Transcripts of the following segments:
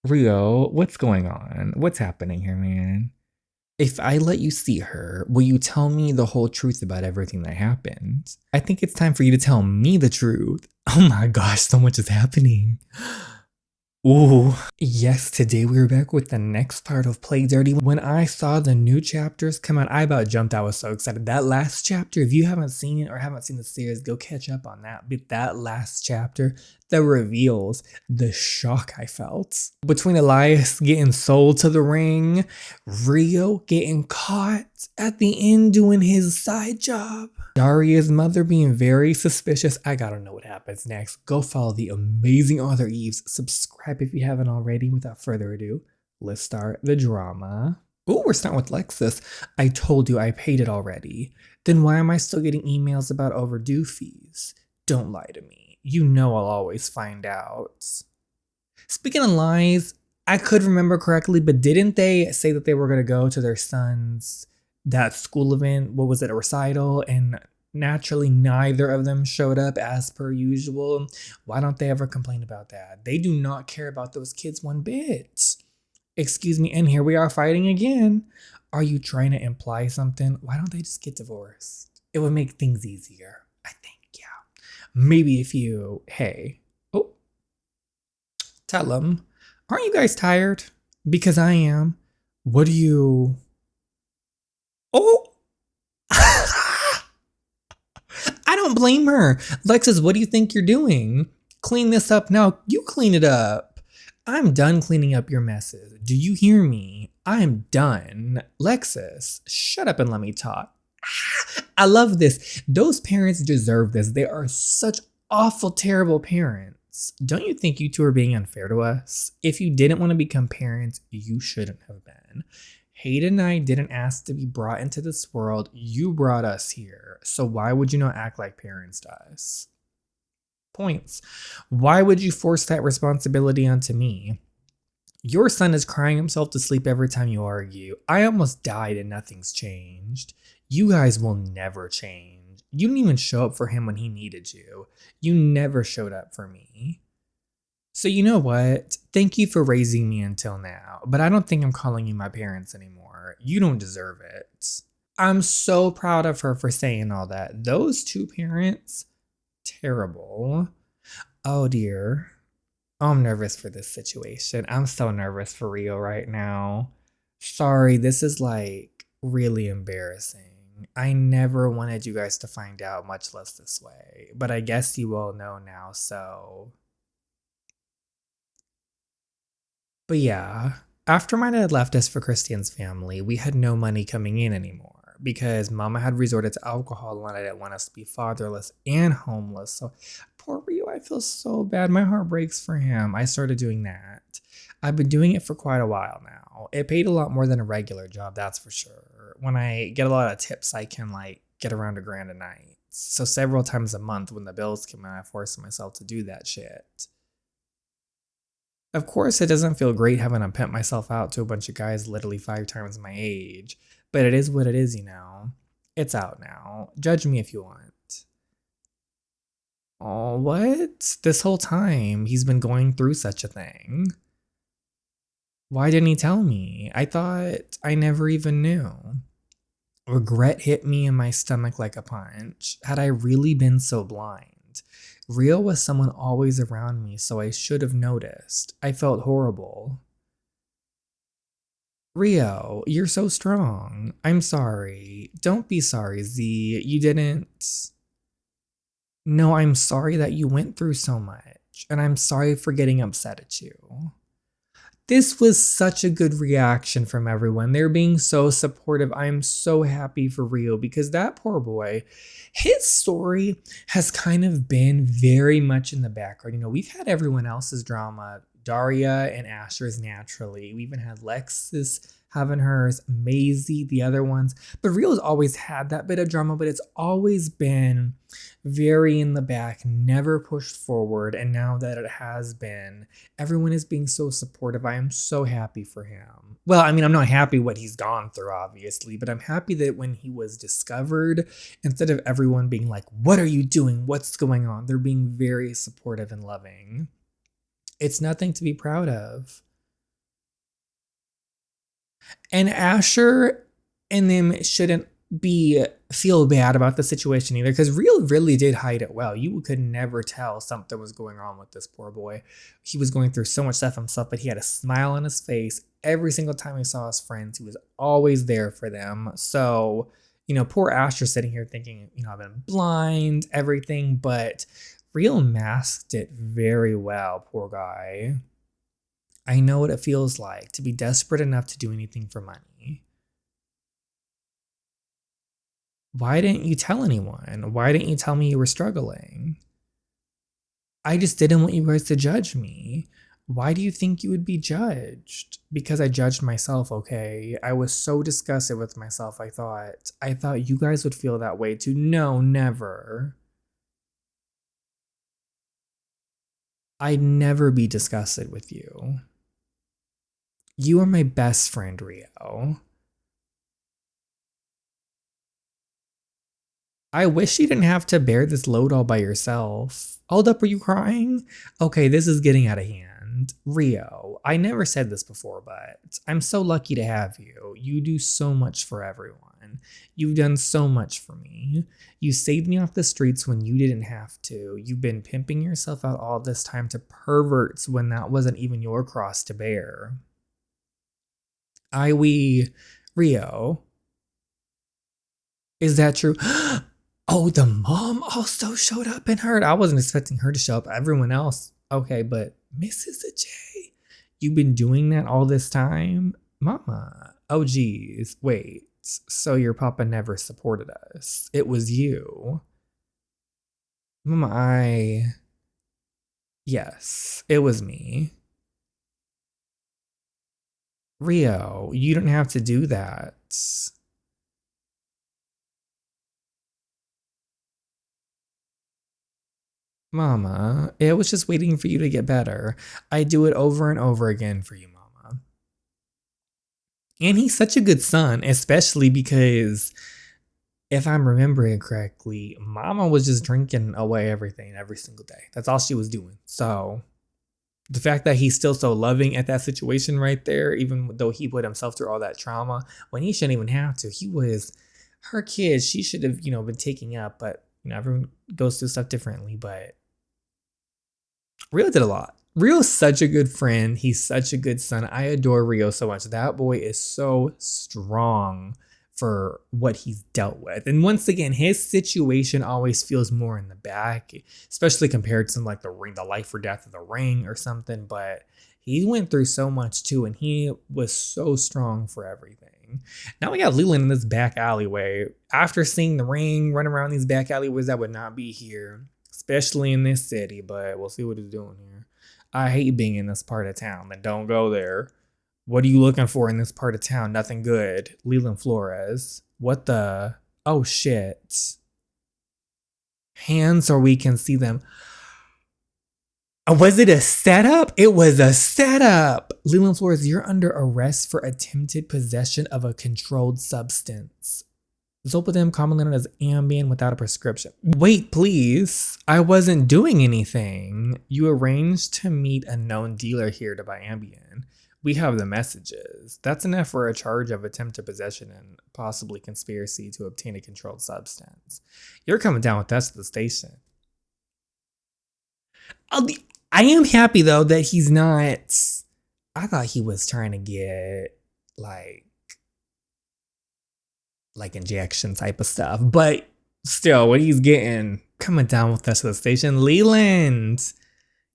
Rio, what's going on? What's happening here, man? If I let you see her, will you tell me the whole truth about everything that happened? I think it's time for you to tell me the truth. Oh my gosh, so much is happening. Ooh, yes, today we are back with the next part of Play Dirty. When I saw the new chapters come out, I about jumped. I was so excited. That last chapter, if you haven't seen it or haven't seen the series, go catch up on that. But that last chapter, the reveals, the shock I felt. Between Elias getting sold to the ring, Rio getting caught at the end doing his side job, Daria's mother being very suspicious. I gotta know what happens next. Go follow the amazing author Eves. Subscribe if you haven't already. Without further ado, let's start the drama. Oh, we're starting with Lexus. I told you I paid it already. Then why am I still getting emails about overdue fees? Don't lie to me. You know I'll always find out. Speaking of lies, I could remember correctly, but didn't they say that they were going to go to their son's that school event? What was it, a recital? And naturally, neither of them showed up as per usual. Why don't they ever complain about that? They do not care about those kids one bit. Excuse me, and here we are fighting again. Are you trying to imply something? Why don't they just get divorced? It would make things easier, I think, yeah. Maybe if you, hey, oh, tell them, aren't you guys tired? Because I am. What do you... Oh! I don't blame her. Lexus, what do you think you're doing? Clean this up now. You clean it up. I'm done cleaning up your messes. Do you hear me? I'm done. Lexus, shut up and let me talk. I love this. Those parents deserve this. They are such awful, terrible parents. Don't you think you two are being unfair to us? If you didn't want to become parents, you shouldn't have been. Hayden and I didn't ask to be brought into this world. You brought us here. So why would you not act like parents to us? Points. Why would you force that responsibility onto me? Your son is crying himself to sleep every time you argue. I almost died and nothing's changed. You guys will never change. You didn't even show up for him when he needed you. You never showed up for me. So you know what? Thank you for raising me until now, but I don't think I'm calling you my parents anymore. You don't deserve it. I'm so proud of her for saying all that. Those two parents, terrible. Oh dear. I'm nervous for this situation. I'm so nervous for Rio right now. Sorry, this is like really embarrassing. I never wanted you guys to find out, much less this way. But I guess you all know now, so... But yeah, after my dad left us for Christian's family, we had no money coming in anymore because mama had resorted to alcohol and I didn't want us to be fatherless and homeless. So poor Rio, I feel so bad. My heart breaks for him. I started doing that. I've been doing it for quite a while now. It paid a lot more than a regular job, that's for sure. When I get a lot of tips, I can like get around $1,000 a night. So several times a month when the bills come in, I force myself to do that shit. Of course, it doesn't feel great having to pimp myself out to a bunch of guys literally 5 times my age, but it is what it is, you know. It's out now. Judge me if you want. Oh, what? This whole time, he's been going through such a thing. Why didn't he tell me? I thought I never even knew. Regret hit me in my stomach like a punch. Had I really been so blind? Rio was someone always around me, so I should have noticed. I felt horrible. Rio, you're so strong. I'm sorry. Don't be sorry, Z. You didn't... No, I'm sorry that you went through so much, and I'm sorry for getting upset at you. This was such a good reaction from everyone. They're being so supportive. I'm so happy for Rio because that poor boy, his story has kind of been very much in the background. You know, we've had everyone else's drama, Daria and Asher's naturally. We even had Lexus having hers, Maisie, the other ones. But Rio's always had that bit of drama, but it's always been very in the back, never pushed forward. And now that it has been, everyone is being so supportive. I am so happy for him. Well, I mean, I'm not happy what he's gone through, obviously, but I'm happy that when he was discovered, instead of everyone being like, what are you doing? What's going on? They're being very supportive and loving. It's nothing to be proud of. And Asher and them shouldn't be feel bad about the situation either, because Rio really did hide it well. You could never tell something was going on with this poor boy. He was going through so much stuff himself, but he had a smile on his face every single time he saw his friends. He was always there for them. So, poor Asher sitting here thinking, I've been blind, everything, but Rio masked it very well, poor guy. I know what it feels like to be desperate enough to do anything for money. Why didn't you tell anyone? Why didn't you tell me you were struggling? I just didn't want you guys to judge me. Why do you think you would be judged? Because I judged myself, okay? I was so disgusted with myself, I thought you guys would feel that way too. No, never. I'd never be disgusted with you. You are my best friend, Rio. I wish you didn't have to bear this load all by yourself. Hold up, are you crying? Okay, this is getting out of hand. Rio, I never said this before, but I'm so lucky to have you. You do so much for everyone. You've done so much for me. You saved me off the streets when you didn't have to. You've been pimping yourself out all this time to perverts when that wasn't even your cross to bear. Rio, is that true? Oh, the mom also showed up and heard. I wasn't expecting her to show up. Everyone else. Okay, but Mrs. J, you've been doing that all this time? Mama. Oh, geez. Wait. So your papa never supported us. It was you. Mama, yes, it was me. Rio, you don't have to do that. Mama, it was just waiting for you to get better. I do it over and over again for you, Mama. And he's such a good son, especially because if I'm remembering correctly, Mama was just drinking away everything every single day. That's all she was doing. So the fact that he's still so loving at that situation right there, even though he put himself through all that trauma when he shouldn't even have to, he was her kid. She should have, been taking up, but everyone goes through stuff differently. But Rio did a lot. Rio's such a good friend. He's such a good son. I adore Rio so much. That boy is so strong for what he's dealt with. And once again, his situation always feels more in the back, especially compared to like the ring, the life or death of the ring or something. But he went through so much too, and he was so strong for everything. Now we got Leland in this back alleyway. After seeing the ring run around these back alleyways that would not be here, especially in this city, but we'll see what he's doing here. I hate being in this part of town, then don't go there. What are you looking for in this part of town? Nothing good. Leland Flores. What the? Oh, shit. Hands so we can see them. Was it a setup? It was a setup. Leland Flores, you're under arrest for attempted possession of a controlled substance. Zolpidem, commonly known as Ambien, without a prescription. Wait, please. I wasn't doing anything. You arranged to meet a known dealer here to buy Ambien. We have the messages. That's enough for a charge of attempted possession and possibly conspiracy to obtain a controlled substance. You're coming down with us to the station. I am happy, though, that he's not... I thought he was trying to get, like injection type of stuff. But still, what he's getting, coming down with us to the station. Leland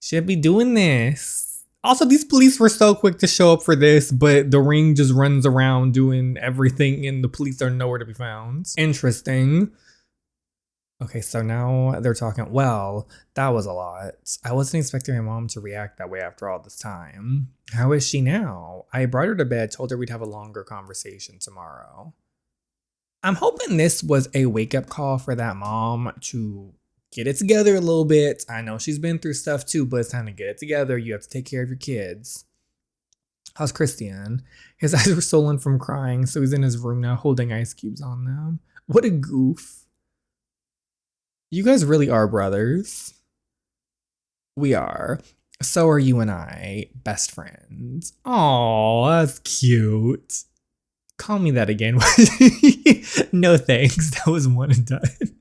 should be doing this. Also, these police were so quick to show up for this, but the ring just runs around doing everything and the police are nowhere to be found. Interesting. Okay, so now they're talking, well, that was a lot. I wasn't expecting my mom to react that way after all this time. How is she now? I brought her to bed, told her we'd have a longer conversation tomorrow. I'm hoping this was a wake-up call for that mom to get it together a little bit. I know she's been through stuff too, but it's time to get it together. You have to take care of your kids. How's Christian? His eyes were swollen from crying, so he's in his room now holding ice cubes on them. What a goof. You guys really are brothers. We are. So are you and I, best friends. Aw, that's cute. Call me that again. No thanks. That was one and done.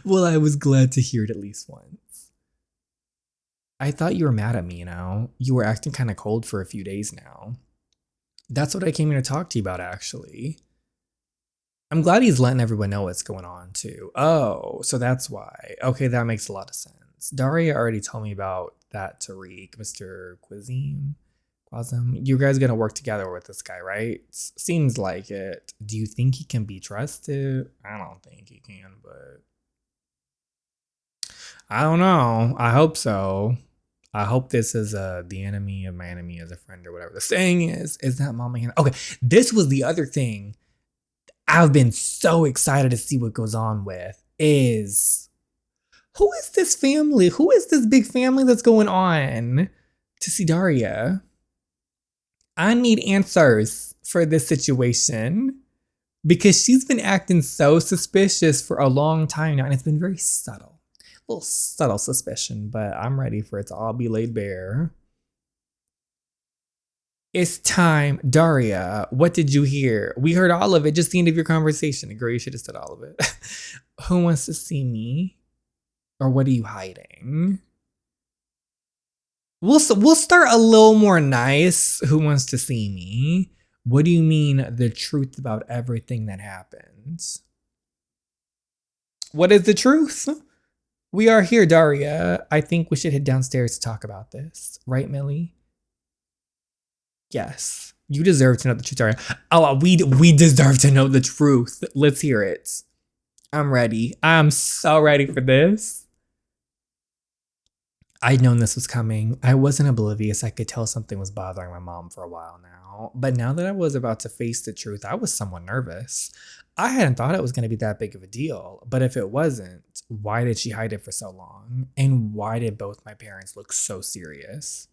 Well, I was glad to hear it at least once. I thought you were mad at me, you know? You were acting kind of cold for a few days now. That's what I came here to talk to you about, actually. I'm glad he's letting everyone know what's going on, too. Oh, so that's why. Okay, that makes a lot of sense. Daria already told me about that Tariq, Mr. Quasm. You guys gonna work together with this guy, right? Seems like it. Do you think he can be trusted? I don't think he can, but I don't know. I hope so. I hope this is the enemy of my enemy is a friend or whatever the saying is. Is that Mama Hannah? Okay, this was the other thing I've been so excited to see what goes on with is who is this family? Who is this big family that's going on to see Daria? I need answers for this situation because she's been acting so suspicious for a long time now, and it's been very subtle. A little subtle suspicion, but I'm ready for it to all be laid bare. It's time. Daria, what did you hear? We heard all of it, just the end of your conversation. Girl, you should have said all of it. Who wants to see me? Or what are you hiding? We'll start a little more nice. Who wants to see me? What do you mean the truth about everything that happens? What is the truth? We are here, Daria. I think we should head downstairs to talk about this. Right, Millie? Yes. You deserve to know the truth, Daria. Oh, we deserve to know the truth. Let's hear it. I'm ready. I'm so ready for this. I'd known this was coming. I wasn't oblivious. I could tell something was bothering my mom for a while now. But now that I was about to face the truth, I was somewhat nervous. I hadn't thought it was going to be that big of a deal. But if it wasn't, why did she hide it for so long? And why did both my parents look so serious?